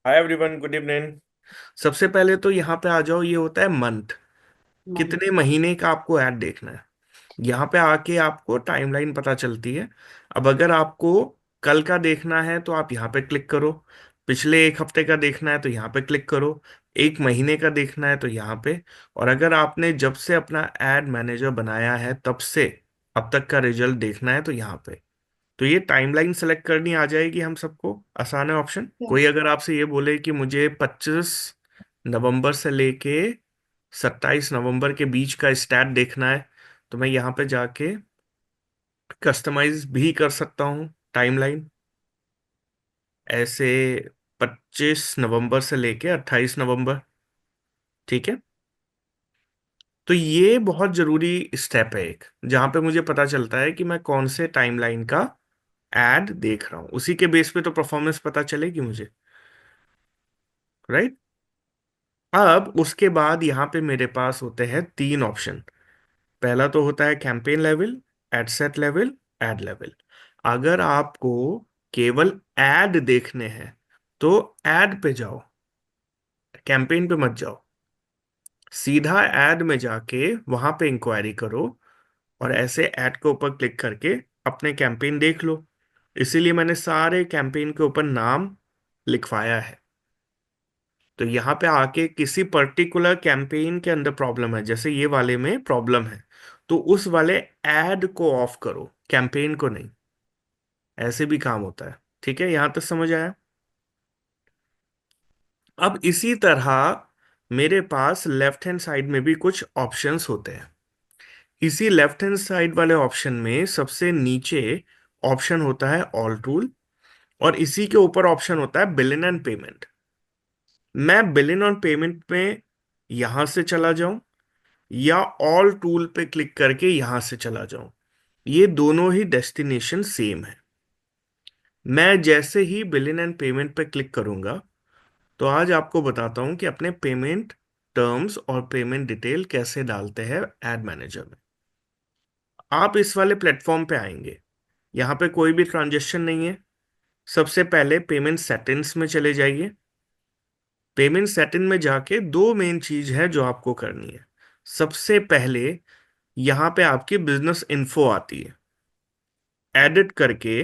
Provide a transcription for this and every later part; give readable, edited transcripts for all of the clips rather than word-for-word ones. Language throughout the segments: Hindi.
Hi everyone, good evening. सबसे पहले तो यहाँ पे आ जाओ, ये होता है मंथ। मंथ। कितने महीने का आपको ऐड देखना है। यहाँ पे आके आपको टाइमलाइन पता चलती है। अब अगर आपको कल का देखना है तो आप यहाँ पे क्लिक करो। पिछले एक हफ्ते का देखना है तो यहाँ पे क्लिक करो। एक महीने का देखना है तो यहाँ पे। और अगर आपने जब से अपना एड मैनेजर बनाया है तब से अब तक का रिजल्ट देखना है तो यहाँ पे। तो ये टाइमलाइन सेलेक्ट करनी आ जाएगी हम सबको। आसान है ऑप्शन। कोई अगर आपसे ये बोले कि मुझे 25 नवंबर से लेके 27 नवंबर के बीच का स्टैट देखना है, तो मैं यहाँ पे जाके कस्टमाइज भी कर सकता हूँ टाइमलाइन ऐसे। 25 नवंबर से लेके 28 नवंबर। ठीक है। तो ये बहुत जरूरी स्टेप है एक, जहां पे मुझे पता चलता है कि मैं कौन से टाइमलाइन का एड देख रहा हूँ। उसी के बेस पे तो परफॉर्मेंस पता चलेगी मुझे। राइट। अब उसके बाद यहाँ पे मेरे पास होते हैं तीन ऑप्शन। पहला तो होता है campaign level, ad set level, ad level. अगर आपको केवल एड देखने हैं तो एड पे जाओ, कैंपेन पे मत जाओ। सीधा एड में जाके वहां पे इंक्वायरी करो और ऐसे ऐड के ऊपर क्लिक करके अपने कैंपेन देख लो। इसीलिए मैंने सारे कैंपेन के ऊपर नाम लिखवाया है। तो यहाँ पे आके किसी पर्टिकुलर कैंपेन के अंदर प्रॉब्लम है, जैसे ये वाले में प्रॉब्लम है, तो उस वाले ऐड को ऑफ करो, कैंपेन को नहीं। ऐसे भी काम होता है। ठीक है, यहाँ तक समझ आया। अब इसी तरह मेरे पास लेफ्ट हैंड साइड में भी कुछ ऑप्शंस होते हैं। इसी लेफ्ट हैंड साइड वाले ऑप्शन में सबसे नीचे ऑप्शन होता है ऑल टूल, और इसी के ऊपर ऑप्शन होता है बिलिंग एंड पेमेंट। मैं बिलिंग और पेमेंट में यहां से चला जाऊं या ऑल टूल पे क्लिक करके यहां से चला जाऊं, ये दोनों ही डेस्टिनेशन सेम है। मैं जैसे ही बिलिंग एंड पेमेंट पे क्लिक करूंगा तो आज आपको बताता हूं कि अपने पेमेंट टर्म्स और पेमेंट डिटेल कैसे डालते हैं एड मैनेजर में। आप इस वाले प्लेटफॉर्म पे आएंगे, यहाँ पे कोई भी ट्रांजेक्शन नहीं है। सबसे पहले पेमेंट सेटिंग्स में चले जाइए। पेमेंट सेटिंग में जाके दो मेन चीज है जो आपको करनी है। सबसे पहले यहाँ पे आपकी बिजनेस इन्फो आती है। एडिट करके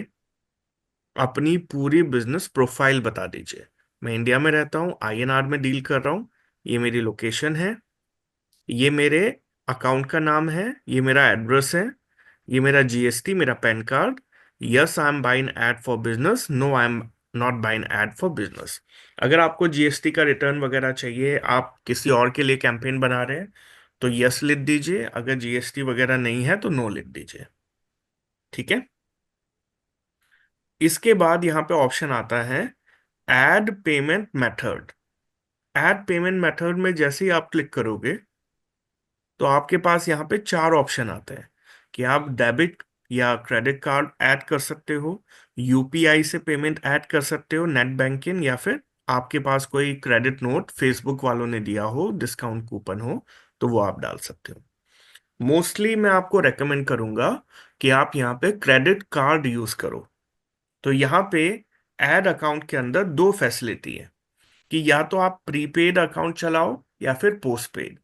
अपनी पूरी बिजनेस प्रोफाइल बता दीजिए। मैं इंडिया में रहता हूँ, आईएनआर में डील कर रहा हूँ। ये मेरी लोकेशन है। ये मेरे अकाउंट का नाम है। ये मेरा एड्रेस है। ये मेरा जीएसटी, मेरा PAN card. Yes, I am buying ad for business. No, I am not buying ad for business. अगर आपको जीएसटी का रिटर्न वगैरह चाहिए, आप किसी और के लिए कैंपेन बना रहे हैं, तो यस लिख दीजिए। अगर जीएसटी वगैरह नहीं है तो नो लिख दीजिए। ठीक है। इसके बाद यहाँ पे ऑप्शन आता है add payment method. Add payment method में जैसे ही आप क्लिक करोगे तो आपके पास यहाँ पे चार ऑप्शन आते हैं कि आप डेबिट या क्रेडिट कार्ड ऐड कर सकते हो, यूपीआई से पेमेंट ऐड कर सकते हो, नेट बैंकिंग, या फिर आपके पास कोई क्रेडिट नोट फेसबुक वालों ने दिया हो, डिस्काउंट कूपन हो, तो वो आप डाल सकते हो। मोस्टली मैं आपको रेकमेंड करूंगा कि आप यहाँ पे क्रेडिट कार्ड यूज करो। तो यहाँ पे ऐड अकाउंट के अंदर दो फैसिलिटी है कि या तो आप प्रीपेड अकाउंट चलाओ या फिर पोस्टपेड।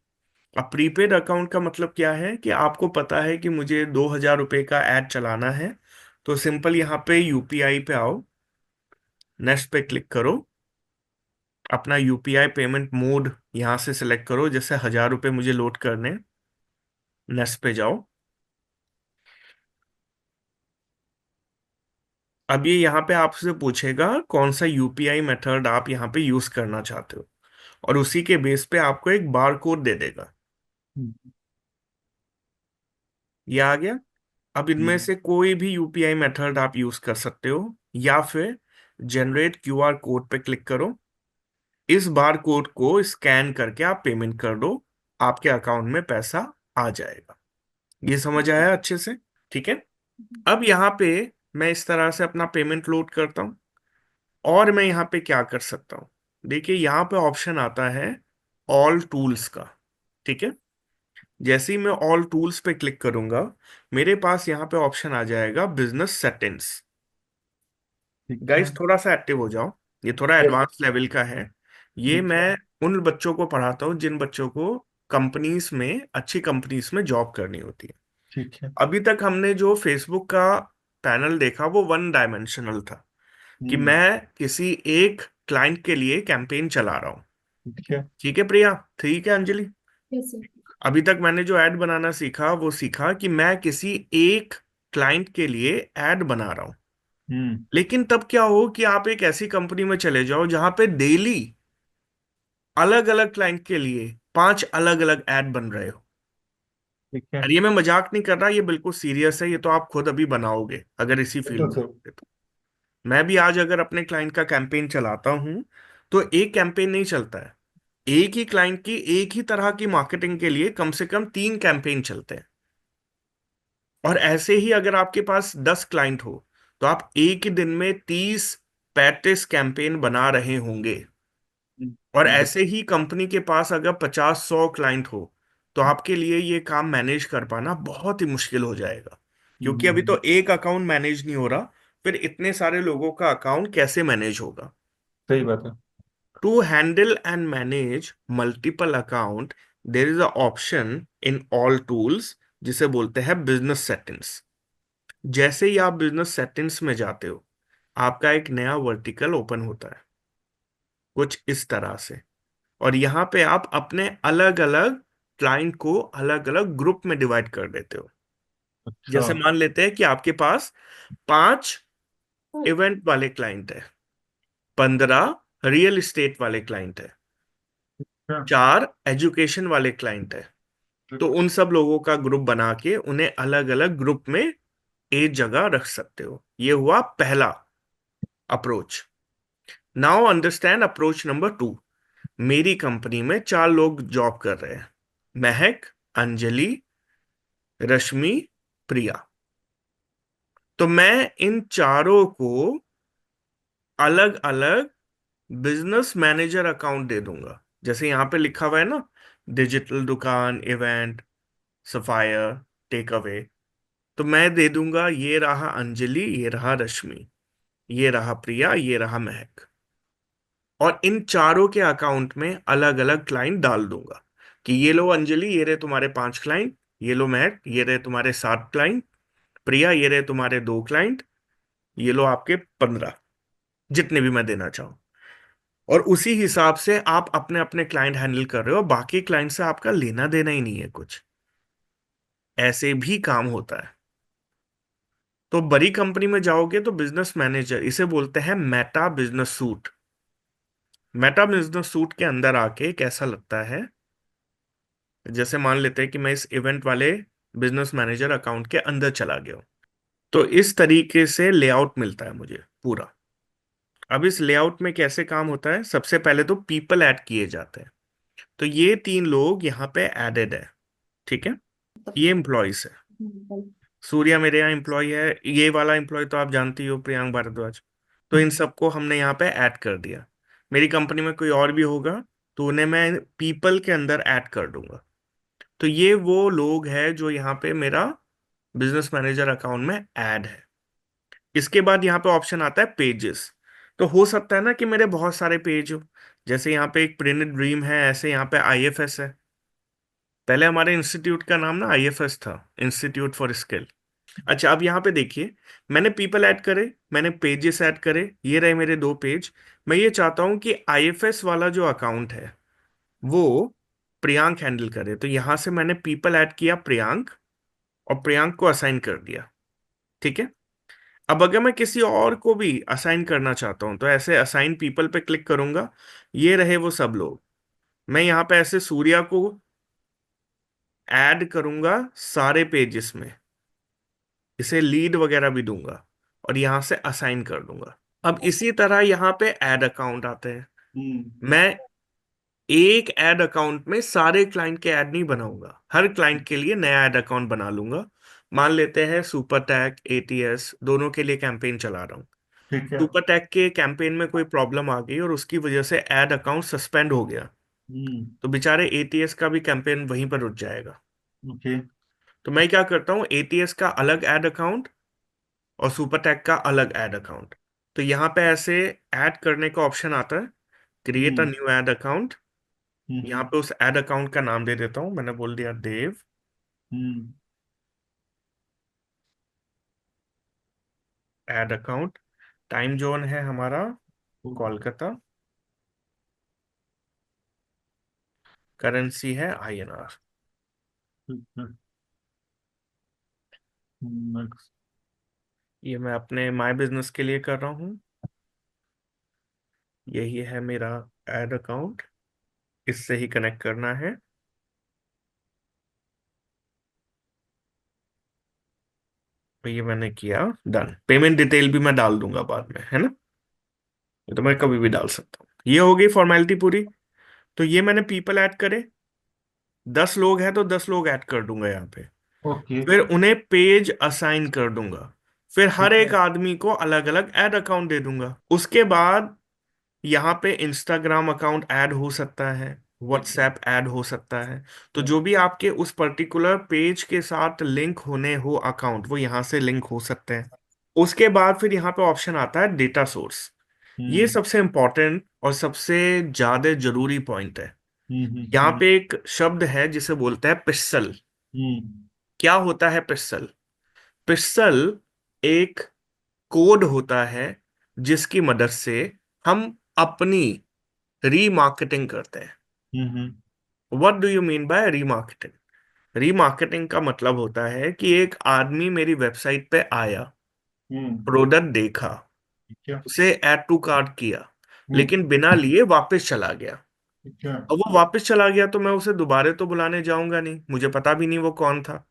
अब प्रीपेड अकाउंट का मतलब क्या है कि आपको पता है कि मुझे 2,000 रुपये का ऐड चलाना है, तो सिंपल यहाँ पे यूपीआई पे आओ, नेक्स्ट पे क्लिक करो, अपना यूपीआई पेमेंट मोड यहाँ से सिलेक्ट करो, जैसे 1,000 रुपये मुझे लोड करने। नेक्स्ट पे जाओ। अब ये यहाँ पे आपसे पूछेगा कौन सा यूपीआई मेथड आप यहाँ पे यूज करना चाहते हो, और उसी के बेस पे आपको एक बार कोड दे देगा। हम्म। ये आ गया। अब इनमें हम्म। से कोई भी यूपीआई मेथड आप यूज कर सकते हो, या फिर जनरेट क्यूआर कोड पे क्लिक करो। इस बार कोड को स्कैन करके आप पेमेंट कर दो, आपके अकाउंट में पैसा आ जाएगा। ये समझ आया अच्छे से। ठीक है। अब यहाँ पे मैं इस तरह से अपना पेमेंट लोड करता हूँ। और मैं यहाँ पे क्या कर सकता हूँ, देखिए यहाँ पे ऑप्शन आता है ऑल टूल्स का। ठीक है। जैसे ही मैं ऑल टूल्स पे क्लिक करूंगा, मेरे पास यहाँ पे ऑप्शन आ जाएगा बिजनेस सेटिंग्स। ठीक है। गाइस थोड़ा सा एक्टिव हो जाओ। ये थोड़ा Yes. एडवांस लेवल का है। ये ठीक मैं है। उन बच्चों को पढ़ाता हूँ जिन बच्चों को कंपनीज में, अच्छी कंपनीज में जॉब करनी होती है। ठीक है। अभी तक हमने जो फेसबुक का पैनल देखा वो वन डायमेंशनल था, कि हम्म। मैं किसी एक क्लाइंट के लिए कैंपेन चला रहा हूँ। ठीक है। ठीक है प्रिया, ठीक है अंजलि। Yes, sir. अभी तक मैंने जो ऐड बनाना सीखा वो सीखा कि मैं किसी एक क्लाइंट के लिए ऐड बना रहा हूं। हम्म। लेकिन तब क्या हो कि आप एक ऐसी कंपनी में चले जाओ जहां पे डेली अलग अलग क्लाइंट के लिए 5 अलग अलग ऐड बन रहे हो। ठीक है। और ये मैं मजाक नहीं कर रहा, ये बिल्कुल सीरियस है। ये तो आप खुद अभी बनाओगे अगर इसी फील्ड बिल्कुल में सर। रहोगे तो। मैं भी आज अगर अपने क्लाइंट का कैंपेन चलाता हूं तो एक कैंपेन नहीं चलता है। एक ही क्लाइंट की एक ही तरह की मार्केटिंग के लिए कम से कम 3 कैंपेन चलते हैं। और ऐसे ही अगर आपके पास 10 क्लाइंट हो तो आप एक ही दिन में 30-35 कैंपेन बना रहे होंगे। और बिल्कुल। ऐसे ही कंपनी के पास अगर 50-100 क्लाइंट हो तो आपके लिए ये काम मैनेज कर पाना बहुत ही मुश्किल हो जाएगा। क्योंकि अभी हम्म। तो एक अकाउंट मैनेज नहीं हो रहा, फिर इतने सारे लोगों का अकाउंट कैसे मैनेज होगा। सही बात है। To handle and manage multiple account, there is a option in all tools जिसे बोलते हैं बिजनेस सेटिंग्स। जैसे ही आप बिजनेस सेटिंग्स में जाते हो, आपका एक नया वर्टिकल ओपन होता है कुछ इस तरह से। और यहाँ पे आप अपने अलग अलग क्लाइंट को अलग अलग ग्रुप में डिवाइड कर देते हो। अच्छा। जैसे मान लेते हैं कि आपके पास 5 इवेंट वाले क्लाइंट है, 15 रियल इस्टेट वाले क्लाइंट है, अच्छा। 4 एजुकेशन वाले क्लाइंट है। तो उन सब लोगों का ग्रुप बना के उन्हें अलग अलग ग्रुप में एक जगह रख सकते हो। ये हुआ पहला approach. Now understand approach number 2। मेरी कंपनी में 4 लोग जॉब कर रहे हैं, महक, अंजलि, रश्मि, प्रिया। तो मैं इन चारों को अलग अलग बिजनेस मैनेजर अकाउंट दे दूंगा। जैसे यहाँ पे लिखा हुआ है ना, डिजिटल दुकान, इवेंट, सफायर, टेक अवे। तो मैं दे दूंगा, ये रहा अंजलि, ये रहा रश्मि, ये रहा प्रिया, ये रहा महक। और इन चारों के अकाउंट में अलग अलग क्लाइंट डाल दूंगा कि ये लो अंजलि, ये रहे तुम्हारे 5 क्लाइंट। ये लो महक, ये रहे तुम्हारे 7 क्लाइंट। प्रिया, ये रहे तुम्हारे 2 क्लाइंट। ये लो आपके 15, जितने भी मैं देना चाहूँ। और उसी हिसाब से आप अपने अपने क्लाइंट हैंडल कर रहे हो, बाकी क्लाइंट से आपका लेना देना ही नहीं है कुछ। ऐसे भी काम होता है। तो बड़ी कंपनी में जाओगे तो बिजनेस मैनेजर, इसे बोलते हैं Meta business suit. Meta business suit के अंदर आके कैसा लगता है, जैसे मान लेते हैं कि मैं इस इवेंट वाले बिजनेस मैनेजर अकाउंट के अंदर चला गया हूं। तो इस तरीके से लेआउट मिलता है मुझे पूरा। अब इस लेआउट में कैसे काम होता है, सबसे पहले तो पीपल ऐड किए जाते हैं। तो ये 3 लोग यहाँ पे एडेड है। ठीक है, ये एम्प्लॉयज है। सूर्या मेरे यहाँ एम्प्लॉय है, ये वाला एम्प्लॉय तो आप जानती हो, प्रियांक भारद्वाज। तो इन सबको हमने यहाँ पे ऐड कर दिया। मेरी कंपनी में कोई और भी होगा तो उन्हें मैं पीपल के अंदर ऐड कर दूंगा। तो ये वो लोग हैं जो यहाँ पे मेरा बिजनेस मैनेजर अकाउंट में ऐड है। इसके बाद यहाँ पे ऑप्शन आता है पेजेस। तो हो सकता है ना कि मेरे बहुत सारे पेज हो। जैसे यहाँ पे एक प्रिंट ड्रीम है, ऐसे यहाँ पे आईएफएस है। पहले हमारे इंस्टीट्यूट का नाम ना आईएफएस था, इंस्टीट्यूट फॉर स्किल। अच्छा, अब यहाँ पे देखिए, मैंने पीपल ऐड करे, मैंने पेजेस ऐड करे, ये रहे मेरे 2 पेज। मैं ये चाहता हूँ कि आईएफएस वाला जो अकाउंट है वो प्रियांक हैंडल करे। तो यहां से मैंने पीपल ऐड किया प्रियांक, और प्रियांक को असाइन कर दिया। ठीक है। अब अगर मैं किसी और को भी असाइन करना चाहता हूं तो ऐसे असाइन पीपल पे क्लिक करूंगा। ये रहे वो सब लोग। मैं यहाँ पे ऐसे सूर्या को ऐड करूंगा सारे पेजेस में, इसे लीड वगैरह भी दूंगा, और यहां से असाइन कर दूंगा। अब इसी तरह यहाँ पे ऐड अकाउंट आते हैं। हम्म। मैं एक ऐड अकाउंट में सारे क्लाइंट के ऐड नहीं बनाऊंगा, हर क्लाइंट के लिए नया ऐड अकाउंट बना लूंगा। मान लेते हैं सुपर टैग, एटीएस दोनों के लिए कैंपेन चला रहा हूँ। ठीक है। सुपर टैग के कैंपेन में कोई प्रॉब्लम आ गई और उसकी वजह से ऐड अकाउंट सस्पेंड हो गया, हम्म। तो बेचारे एटीएस का भी कैंपेन वहीं पर रुक जाएगा। ओके। तो मैं क्या करता हूँ, एटीएस का अलग ऐड अकाउंट और सुपर टैग का अलग ऐड अकाउंट। तो यहाँ पे ऐसे ऐड करने का ऑप्शन आता है, create a hmm new add account. यहाँ हम्म पे उस ऐड अकाउंट का नाम दे देता हूँ, मैंने बोल दिया देव हम्म ऐड अकाउंट। टाइम जोन है हमारा हम्म, कोलकाता, करेंसी है INR। ठीक है। नेक्स्ट। ये मैं अपने माय बिजनेस के लिए कर रहा हूँ। यही है मेरा ऐड अकाउंट, इससे ही कनेक्ट करना है। तो ये मैंने किया, डन। पेमेंट डिटेल भी मैं डाल दूंगा बाद में, है ना? ये तो मैं कभी भी डाल सकता हूँ। ये हो गई फॉर्मेलिटी पूरी। तो ये मैंने पीपल ऐड करे, 10 लोग हैं तो 10 लोग ऐड कर दूंगा यहाँ पे। ओके। फिर उन्हें पेज असाइन कर दूंगा। फिर हर ठीक है। एक आदमी को अलग अलग ऐड अकाउंट दे दूंगा। उसके बाद यहाँ पे इंस्टाग्राम अकाउंट ऐड हो सकता है, ठीक है। व्हाट्सएप ऐड हो सकता है। तो हम्म जो भी आपके उस पर्टिकुलर पेज के साथ लिंक होने हो अकाउंट, वो यहाँ से लिंक हो सकते हैं। उसके बाद फिर यहाँ पे ऑप्शन आता है डेटा सोर्स। ये हम्म सबसे इंपॉर्टेंट और सबसे ज्यादा जरूरी पॉइंट है। हम्म यहाँ हम्म पे एक शब्द है जिसे बोलते हैं पिक्सल। हम्म क्या होता है पिक्सल? पिक्सल एक कोड होता है जिसकी मदद से हम अपनी रीमार्केटिंग करते हैं। Hmm what do you mean by remarketing? Remarketing का मतलब होता है कि एक आदमी मेरी वेबसाइट पे आया, हम्म, प्रोडक्ट देखा, ठीक है। उसे ऐड टू कार्ट किया, हम्म, लेकिन बिना लिए वापस चला गया। ठीक है। अब वो वापस चला गया तो मैं उसे दोबारा तो बुलाने जाऊंगा नहीं, मुझे पता भी नहीं वो कौन था।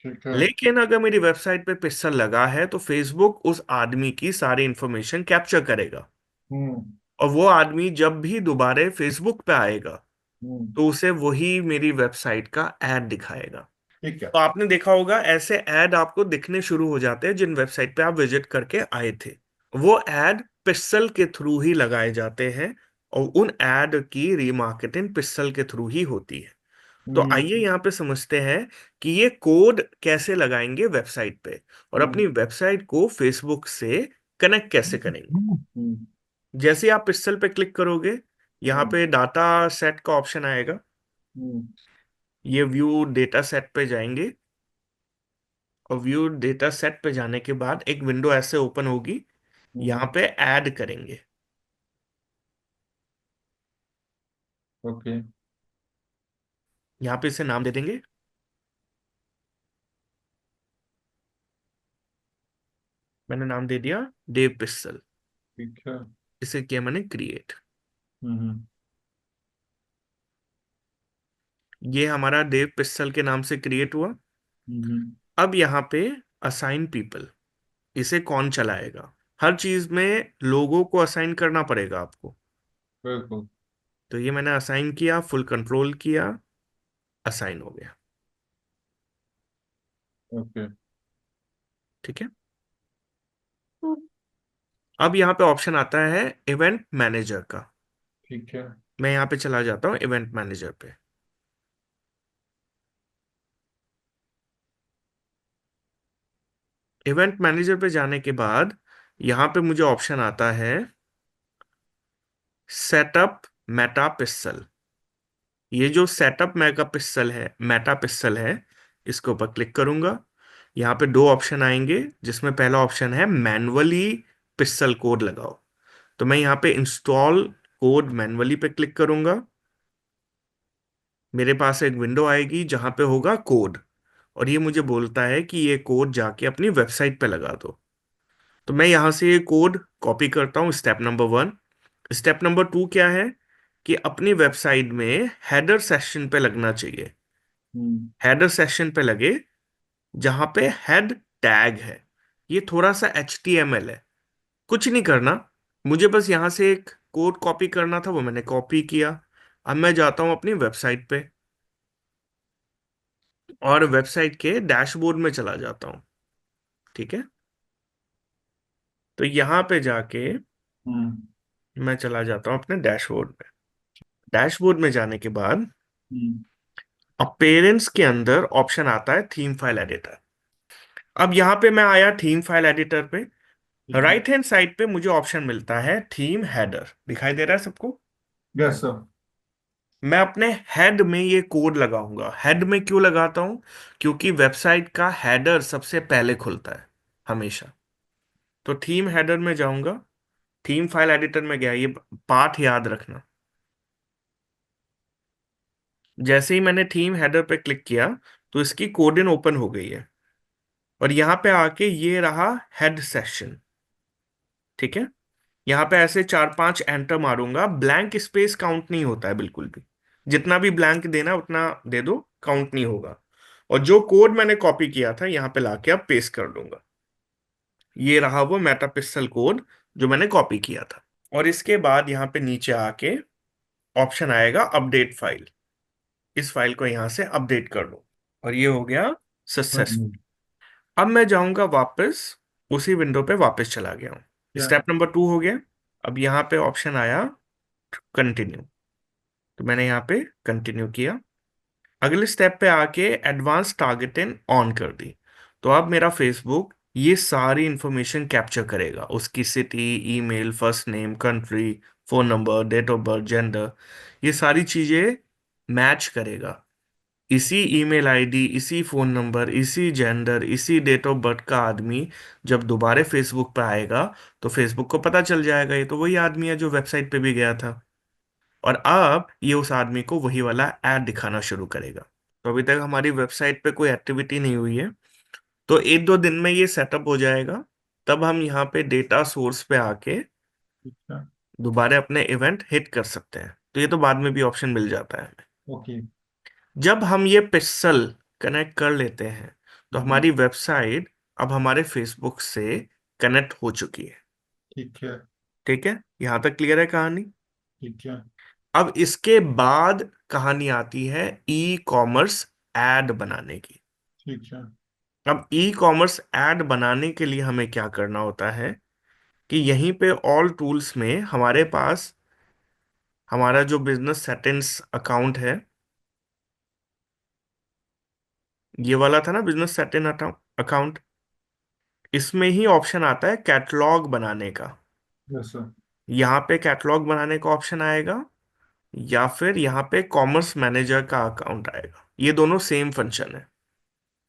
ठीक है। लेकिन अगर मेरी वेबसाइट पे पिक्सल लगा है तो फेसबुक उस आदमी की सारी इंफॉर्मेशन कैप्चर करेगा। हम्म और वो आदमी जब भी दोबारा फेसबुक पे आएगा हम्म, तो उसे वही मेरी वेबसाइट का ऐड दिखाएगा। ठीक है। तो आपने देखा होगा ऐसे ऐड आपको दिखने शुरू हो जाते हैं जिन वेबसाइट पे आप विजिट करके आए थे। वो ऐड पिक्सल के थ्रू ही लगाए जाते हैं, और उन ऐड की रीमार्केटिंग पिक्सल के थ्रू ही होती है। तो हम्म आइए यहाँ पे समझते हैं कि ये कोड कैसे लगाएंगे वेबसाइट पे, और हम्म अपनी वेबसाइट को फेसबुक से कनेक्ट कैसे करेंगे। हम्म जैसे ही आप पिक्सल पे क्लिक करोगे, यहाँ हम्म पे डाटा सेट का ऑप्शन आएगा। हम्म ये व्यू डेटा सेट पे जाएंगे, और व्यू डेटा सेट पे जाने के बाद एक विंडो ऐसे ओपन होगी। यहाँ हम्म, पे ऐड करेंगे। ओके। यहाँ पे इसे नाम दे देंगे। मैंने नाम दे दिया देव पिक्सल। ठीक है। इसे किया मैंने क्रिएट। हम्म ये हमारा देव पिक्सल के नाम से क्रिएट हुआ। हम्म अब यहाँ पे असाइन पीपल, इसे कौन चलाएगा? हर चीज में लोगों को असाइन करना पड़ेगा आपको। बिल्कुल। तो ये मैंने असाइन किया, फुल कंट्रोल किया, असाइन हो गया। ओके। ठीक है। अब यहाँ पे ऑप्शन आता है इवेंट मैनेजर का। ठीक है। मैं यहाँ पे चला जाता हूँ इवेंट मैनेजर पे। इवेंट मैनेजर पे जाने के बाद यहाँ पे मुझे ऑप्शन आता है सेटअप मेटा पिक्सल। ये जो सेटअप मेगा पिक्सल है, मेटा पिक्सल है, इसके ऊपर क्लिक करूंगा। यहाँ पे दो ऑप्शन आएंगे, जिसमें पहला ऑप्शन है मैनुअली पिक्सल कोड लगाओ। तो मैं यहाँ पे इंस्टॉल कोड मैनुअली पे क्लिक करूंगा। मेरे पास एक विंडो आएगी जहां पे होगा कोड, और ये मुझे बोलता है कि ये कोड जाके अपनी वेबसाइट पे लगा दो। तो मैं यहाँ से ये कोड कॉपी करता हूँ, स्टेप नंबर 1। स्टेप नंबर 2 क्या है कि अपनी वेबसाइट में हेडर सेक्शन पे लगना चाहिए। हम्म हेडर सेक्शन पे लगे जहां पे हेड टैग है। ये थोड़ा सा HTML है, कुछ नहीं करना। मुझे बस यहाँ से एक कोड कॉपी करना था, वो मैंने कॉपी किया। अब मैं जाता हूँ अपनी वेबसाइट पे, और वेबसाइट के डैशबोर्ड में चला जाता हूँ। ठीक है। तो यहाँ पे जाके हम्म मैं चला जाता हूँ अपने डैशबोर्ड में। डैशबोर्ड में जाने के बाद हम्म अपीयरेंस के अंदर ऑप्शन आता है थीम फाइल एडिटर। अब यहाँ पे मैं आया थीम फाइल एडिटर पे। ठीक है। राइट हैंड साइड पे मुझे ऑप्शन मिलता है थीम हेडर, दिखाई दे रहा है सबको? Yes sir. मैं अपने हेड में ये कोड लगाऊंगा। हेड में क्यों लगाता हूं? क्योंकि वेबसाइट का हेडर सबसे पहले खुलता है हमेशा। तो थीम हेडर में जाऊंगा, थीम फाइल एडिटर में गया, ये पाठ याद रखना। जैसे ही मैंने थीम हेडर पे क्लिक किया तो इसकी कोडिन ओपन हो गई है, और यहाँ पे आके ये रहा हेड सेक्शन। ठीक है, यहाँ पे ऐसे 4-5 एंटर मारूंगा, ब्लैंक स्पेस काउंट नहीं होता है बिल्कुल भी। जितना भी ब्लैंक देना उतना दे दो, काउंट नहीं होगा। और जो कोड मैंने कॉपी किया था यहाँ पे लाके अब पेस्ट कर दूंगा। ये रहा वो मेटापिक्सल कोड जो मैंने कॉपी किया था। और इसके बाद यहाँ पे नीचे आके ऑप्शन आएगा अपडेट फाइल। इस फाइल को यहाँ से अपडेट कर लो, और ये हो गया सक्सेसफुल। अब मैं जाऊंगा वापस, उसी विंडो पे वापस चला गया हूँ। क्या? स्टेप नंबर 2 हो गया। अब यहाँ पे ऑप्शन आया कंटिन्यू, तो मैंने यहाँ पे कंटिन्यू किया। अगले स्टेप पे आके एडवांस टारगेटिंग ऑन कर दी। तो अब मेरा फेसबुक ये सारी इंफॉर्मेशन कैप्चर करेगा, उसकी city, email, first name, country, phone number, date of birth, gender, ये सारी चीजें मैच करेगा। इसी ईमेल आईडी, इसी फोन नंबर, इसी जेंडर, इसी डेट ऑफ बर्थ का आदमी जब दोबारा फेसबुक पे आएगा तो फेसबुक को पता चल जाएगा ये तो वही आदमी है जो वेबसाइट पे भी गया था। और अब ये उस आदमी को वही वाला ऐड दिखाना शुरू करेगा। तो अभी तक हमारी वेबसाइट पे कोई एक्टिविटी नहीं हुई है, तो 1-2 दिन में ये सेटअप हो जाएगा। तब हम यहाँ पे डेटा सोर्स पे आके ठीक है। दोबारा अपने इवेंट हिट कर सकते हैं। तो ये तो बाद में भी ऑप्शन मिल जाता है। ओके। जब हम ये पिक्सल कनेक्ट कर लेते हैं तो हम्म, हमारी वेबसाइट अब हमारे फेसबुक से कनेक्ट हो चुकी है। ठीक है। ठीक है, यहां तक क्लियर है कहानी? ठीक है। अब इसके बाद कहानी आती है ई कॉमर्स एड बनाने की। ठीक है। अब ई कॉमर्स एड बनाने के लिए हमें क्या करना होता है कि यहीं पे ऑल टूल्स में हमारे पास हमारा जो बिजनेस सेटिंग्स अकाउंट है, ये वाला था ना बिजनेस सेटिंग अकाउंट, इसमें ही ऑप्शन आता है कैटलॉग बनाने का। Yes sir. यहाँ पे कैटलॉग बनाने का ऑप्शन आएगा, या फिर यहाँ पे कॉमर्स मैनेजर का अकाउंट आएगा। ये दोनों सेम फंक्शन है।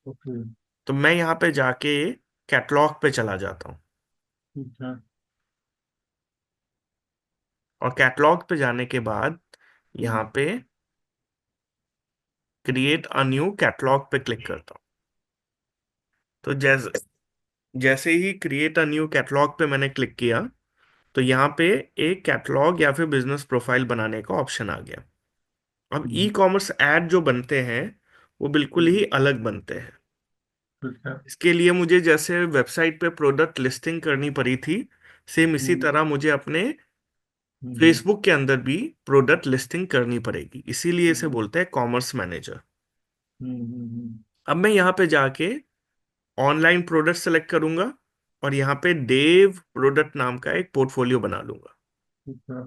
ओके। तो मैं यहाँ पे जाके कैटलॉग पे चला जाता हूँ, ठीक है। और कैटलॉग पे जाने के बाद हम्म, यहाँ पे क्रिएट अ न्यू कैटलॉग पे क्लिक करता हूँ। तो जैसे जैसे ही क्रिएट अ न्यू कैटलॉग पे मैंने क्लिक किया तो यहाँ पे एक कैटलॉग या फिर बिजनेस प्रोफाइल बनाने का ऑप्शन आ गया। अब ई हम्म, कॉमर्स ऐड जो बनते हैं वो बिल्कुल हम्म, ही अलग बनते हैं। ठीक है। इसके लिए मुझे जैसे वेबसाइट पे प्रोडक्ट लिस्टिंग करनी पड़ी थी, सेम इसी हम्म, तरह मुझे अपने हम्म, फेसबुक के अंदर भी प्रोडक्ट लिस्टिंग करनी पड़ेगी, इसीलिए इसे हम्म, बोलते हैं कॉमर्स मैनेजर। हम्म, अब मैं यहाँ पे जाके ऑनलाइन प्रोडक्ट सेलेक्ट करूंगा, और यहाँ पे देव प्रोडक्ट नाम का एक पोर्टफोलियो बना लूंगा। ठीक है।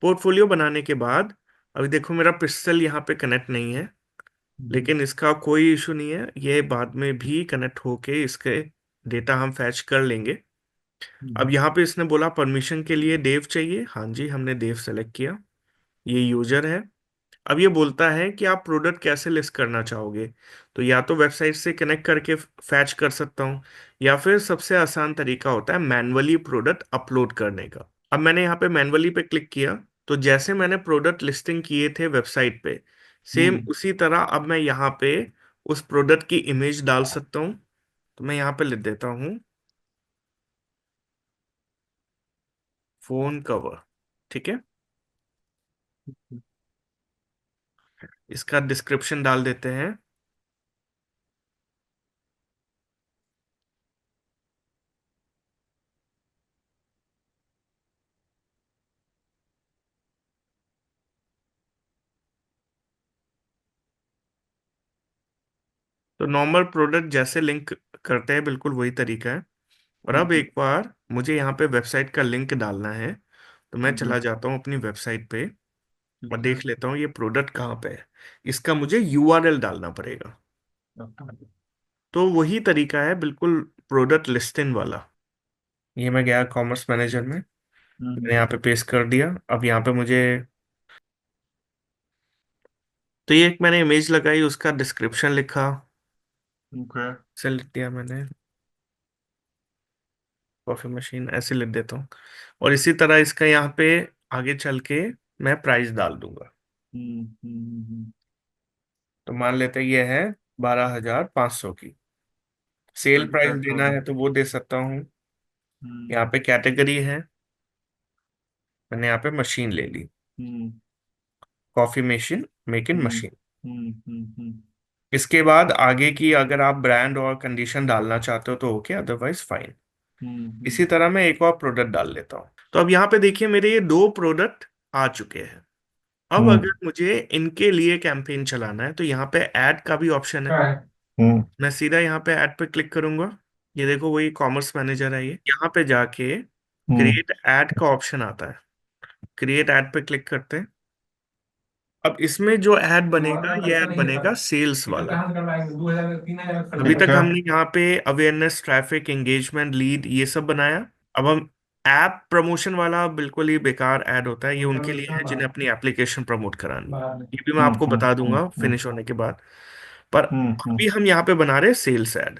पोर्टफोलियो बनाने के बाद अभी देखो मेरा पिक्सल यहाँ पे कनेक्ट नहीं है, हम्म, लेकिन इसका कोई इशू नहीं है, ये बाद में भी कनेक्ट होके इसके डेटा हम फैच कर लेंगे। अब हम्म, यहाँ पे इसने बोला परमिशन के लिए देव चाहिए, हाँ जी हमने देव सेलेक्ट किया। ये यूजर है। अब ये बोलता है कि आप प्रोडक्ट कैसे लिस्ट करना चाहोगे। तो या तो वेबसाइट से कनेक्ट करके फैच कर सकता हूँ, या फिर सबसे आसान तरीका होता है मैन्युअली प्रोडक्ट अपलोड करने का। अब मैंने यहाँ पे मैन्युअली पे क्लिक किया, तो जैसे मैंने प्रोडक्ट लिस्टिंग किए थे वेबसाइट पे, सेम हम्म, उसी तरह अब मैं यहाँ पे उस प्रोडक्ट की इमेज डाल सकता हूँ। तो मैं यहाँ पे लिख देता हूँ फोन कवर। ठीक है, इसका डिस्क्रिप्शन डाल देते हैं। तो नॉर्मल प्रोडक्ट जैसे लिंक करते हैं बिल्कुल वही तरीका है। और अब हम्म, एक बार मुझे यहाँ पे वेबसाइट का लिंक डालना है, तो मैं हम्म, चला जाता हूँ अपनी वेबसाइट पे और ठीक है। देख लेता हूँ ये प्रोडक्ट कहाँ पे है। इसका मुझे यूआरएल डालना पड़ेगा। तो वही तरीका है बिल्कुल, प्रोडक्ट लिस्टिंग वाला। ये मैं गया कॉमर्स मैनेजर में, मैंने यहाँ पे पेस्ट कर दिया। अब यहाँ पे मुझे, तो ये एक मैंने इमेज लगाई, उसका डिस्क्रिप्शन लिखा, ओके। ऐसे लिख दिया मैंने, कॉफी मशीन ऐसे लिख देता हूँ। और इसी तरह इसका यहाँ पे आगे चल के मैं प्राइस डाल दूंगा। तो मान लेते हैं ये है 12,500 की। सेल ठीक प्राइस है तो। देना है तो वो दे सकता हूँ। हम्म यहाँ पे कैटेगरी है, मैंने यहाँ पे मशीन ले ली, hmm coffee machine, make in hmm machine. Hmm. इसके बाद आगे की अगर आप ब्रांड और कंडीशन डालना चाहते हो तो ओके, अदरवाइज फाइन। हम्म इसी तरह मैं एक और प्रोडक्ट डाल लेता हूँ। तो अब यहाँ पे देखिए मेरे ये दो प्रोडक्ट आ चुके हैं। अब हम्म। अगर मुझे इनके लिए कैंपेन चलाना है तो यहाँ पे ऐड का भी ऑप्शन है। हम्म मैं सीधा यहाँ पे ऐड पे क्लिक करूंगा। ये देखो वही कॉमर्स मैनेजर है, ये यहाँ पे जाके हम्म। क्रिएट ऐड का ऑप्शन आता है। क्रिएट ऐड पे क्लिक करते हैं। अब इसमें जो ऐड बनेगा, ये ऐड बनेगा सेल्स वाला। अभी ठीक तक है। हमने यहाँ पे अवेयरनेस, ट्रैफिक, एंगेजमेंट, लीड, ये सब बनाया। अब हम ऐप प्रमोशन वाला बिल्कुल ही बेकार ऐड होता है, ये उनके लिए है जिन्हें अपनी एप्लीकेशन प्रमोट करानी है। ये भी मैं आपको बता दूंगा फिनिश होने के बाद। पर हम्म अभी हम यहाँ पे बना रहे हैं सेल्स ऐड,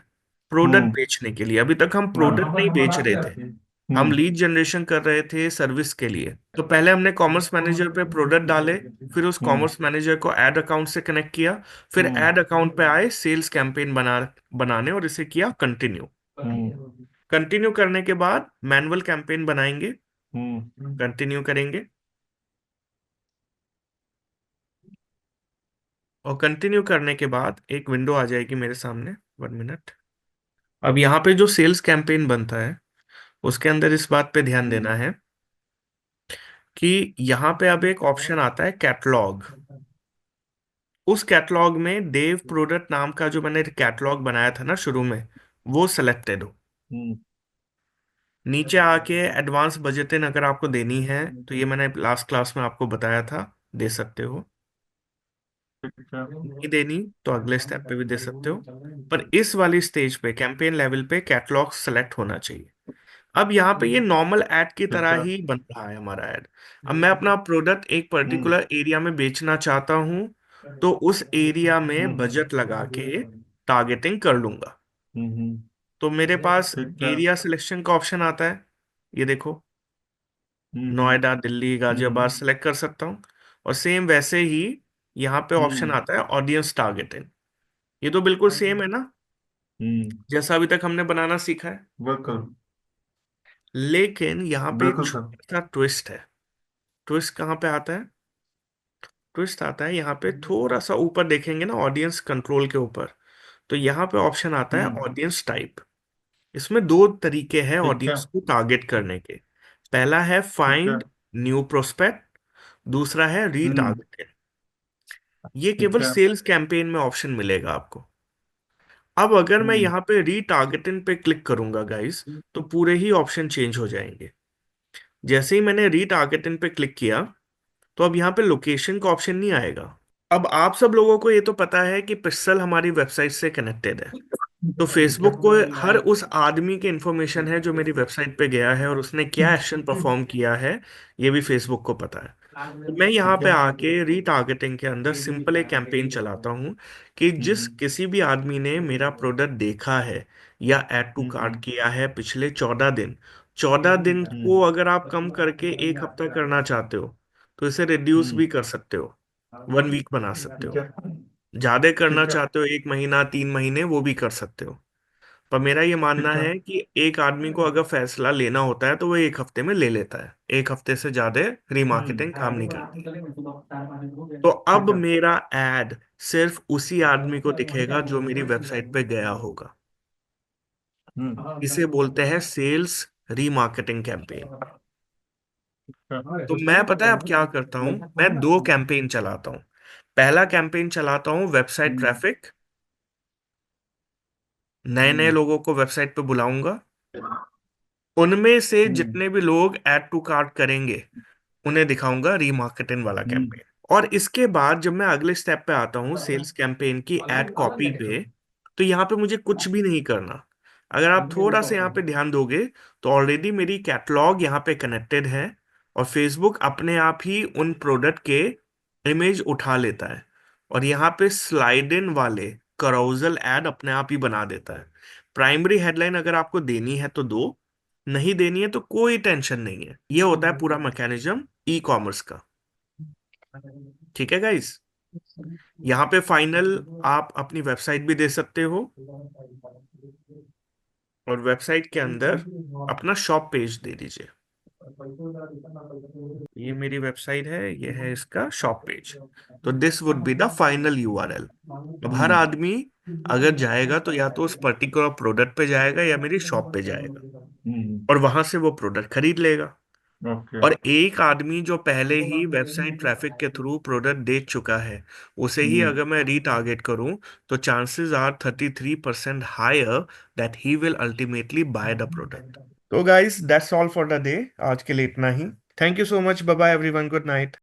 प्रोडक्ट हम्म बेचने के लिए। अभी तक हम प्रोडक्ट नहीं बेच रहे थे, हम हम्म लीड जनरेशन कर रहे थे सर्विस के लिए। तो पहले हमने कॉमर्स मैनेजर पे प्रोडक्ट डाले, फिर उस हम्म कॉमर्स मैनेजर को ऐड अकाउंट से कनेक्ट किया, फिर ऐड अकाउंट पे आए सेल्स कैंपेन बनाने, और इसे किया कंटिन्यू। हम्म कंटिन्यू करने के बाद मैनुअल कैंपेन बनाएंगे, हम्म। कंटिन्यू करेंगे, और कंटिन्यू करने के बाद एक विंडो आ जाएगी मेरे सामने। 1 मिनट। अब यहाँ पे जो सेल्स कैंपेन बनता है उसके अंदर इस बात पे ध्यान देना है कि यहाँ पे अब एक ऑप्शन आता है कैटलॉग। उस कैटलॉग में देव प्रोडक्ट नाम का जो मैंने कैटलॉग बनाया था ना शुरू में, वो सिलेक्टेड हो। हम्म। नीचे आके एडवांस बजटिंग अगर आपको देनी है तो ये मैंने लास्ट क्लास में आपको बताया था, दे सकते हो। ठीक है। नहीं देनी तो अगले स्टेप पे भी दे सकते हो। पर इस वाली स्टेज पे कैंपेन लेवल पे कैटलॉग सेलेक्ट होना चाहिए। अब यहाँ पे ये नॉर्मल ऐड की ठीक तरह है। ही बन रहा है हमारा ऐड। अब मैं अपना प्रोडक्ट एक हम्म पर्टिकुलर एरिया में बेचना चाहता हूँ, तो उस एरिया में हम्म बजट लगा के टारगेटिंग कर लूंगा। हम्म। तो मेरे पास ठीक है। एरिया सिलेक्शन का ऑप्शन आता है, ये देखो, हम्म नोएडा, दिल्ली, गाजियाबाद हम्म सेलेक्ट कर सकता हूँ। और सेम वैसे ही यहाँ पे ऑप्शन हम्म आता है ऑडियंस टारगेटिंग। ये तो बिल्कुल सेम है ना, हम्म। जैसा अभी तक हमने बनाना सीखा है। बिल्कुल। लेकिन यहाँ पे एक बिल्कुल सर। छोटा सा ट्विस्ट है। ट्विस्ट कहाँ पे आता है? ट्विस्ट आता है यहाँ पे थोड़ा सा ऊपर देखेंगे ना, ऑडियंस कंट्रोल के ऊपर। तो यहाँ पे ऑप्शन आता है हम्म। Audience type. इसमें दो तरीके हैं ठीक है। ऑडियंस को टारगेट करने के। पहला है ठीक है। फाइंड न्यू प्रोस्पेक्ट, दूसरा है हम्म। रीटारगेट। ये ठीक केवल है। सेल्स कैंपेन में ऑप्शन मिलेगा आपको। अब अगर मैं हम्म यहाँ पे रीटारगेटिंग पे क्लिक करूंगा गाइस, तो पूरे ही ऑप्शन चेंज हो जाएंगे। जैसे ही मैंने रीटारगेटिंग पे क्लिक किया, तो अब यहाँ पे लोकेशन का ऑप्शन नहीं आएगा। अब आप सब लोगों को ये तो पता है कि पिक्सल हमारी वेबसाइट से कनेक्टेड है। तो फेसबुक को हर उस आदमी की इंफॉर्मेशन है जो मेरी वेबसाइट पे गया है और उसने क्या एक्शन परफॉर्म किया है, ये भी फेसबुक को पता है। तो मैं यहाँ ठीक पे है। आके रीटारगेटिंग के अंदर सिंपल एक कैंपेन चलाता हूँ कि जिस हम्म किसी भी आदमी ने मेरा प्रोडक्ट देखा है या ऐड टू कार्ट हम्म किया है पिछले 14 दिन, 14 दिन को अगर आप कम करके एक हफ्ता करना चाहते हो तो इसे रिड्यूस हम्म। भी कर सकते हो, 1 वीक बना सकते ठीक हो। है। ज्यादा करना ठीक है। चाहते हो 1 महीना, 3 महीने, वो भी कर सकते हो। पर मेरा ये मानना ठीक है। है कि एक आदमी को अगर फैसला लेना होता है तो वो एक हफ्ते में ले लेता है, एक हफ्ते से ज्यादा रीमार्केटिंग काम नहीं करती। तो अब ठीक है। मेरा एड सिर्फ उसी आदमी को दिखेगा जो मेरी वेबसाइट पे गया होगा। इसे बोलते हैं सेल्स रीमार्केटिंग कैंपेन। तो मैं पता है अब क्या करता हूँ, मैं दो कैंपेन चलाता हूँ। पहला कैंपेन चलाता हूँ वेबसाइट हम्म ट्रैफिक, नए नए हम्म लोगों को वेबसाइट पे बुलाऊंगा। उनमें से हम्म जितने भी लोग ऐड टू कार्ट करेंगे उन्हें दिखाऊंगा रीमार्केटिंग वाला हम्म कैंपेन। और इसके बाद जब मैं अगले स्टेप पे आता हूँ सेल्स कैंपेन की एड कॉपी पे, तो यहाँ पे मुझे कुछ भी नहीं करना। अगर आप थोड़ा सा यहाँ पे ध्यान दोगे तो ऑलरेडी मेरी कैटलॉग यहाँ पे कनेक्टेड है, और फेसबुक अपने आप ही उन प्रोडक्ट के इमेज उठा लेता है, और यहाँ पे स्लाइड इन वाले कराउजल एड अपने आप ही बना देता है। प्राइमरी हेडलाइन अगर आपको देनी है तो दो, नहीं देनी है तो कोई टेंशन नहीं है। ये होता है पूरा मैकेनिज्म ई कॉमर्स का। ठीक है गाइस, यहाँ पे फाइनल आप अपनी वेबसाइट भी दे सकते हो, और वेबसाइट के अंदर अपना शॉप पेज दे दीजिए। ये मेरी वेबसाइट है, ये है इसका शॉप पेज। तो this would be the final URL. अब हर हम्म आदमी अगर जाएगा तो या तो उस पर्टिकुलर प्रोडक्ट पे जाएगा या मेरी शॉप पे जाएगा, हम्म। और वहां से वो प्रोडक्ट खरीद लेगा। ओके। और एक आदमी जो पहले ही वेबसाइट ट्रैफिक के थ्रू प्रोडक्ट बेच चुका है, उसे ही हम्म। अगर मैं रीटारगेट करूं, तो chances are 33% higher that he will ultimately buy the product. तो guys that's all for the day, आज के लिए इतना ही। Thank you so much, bye bye everyone, good night.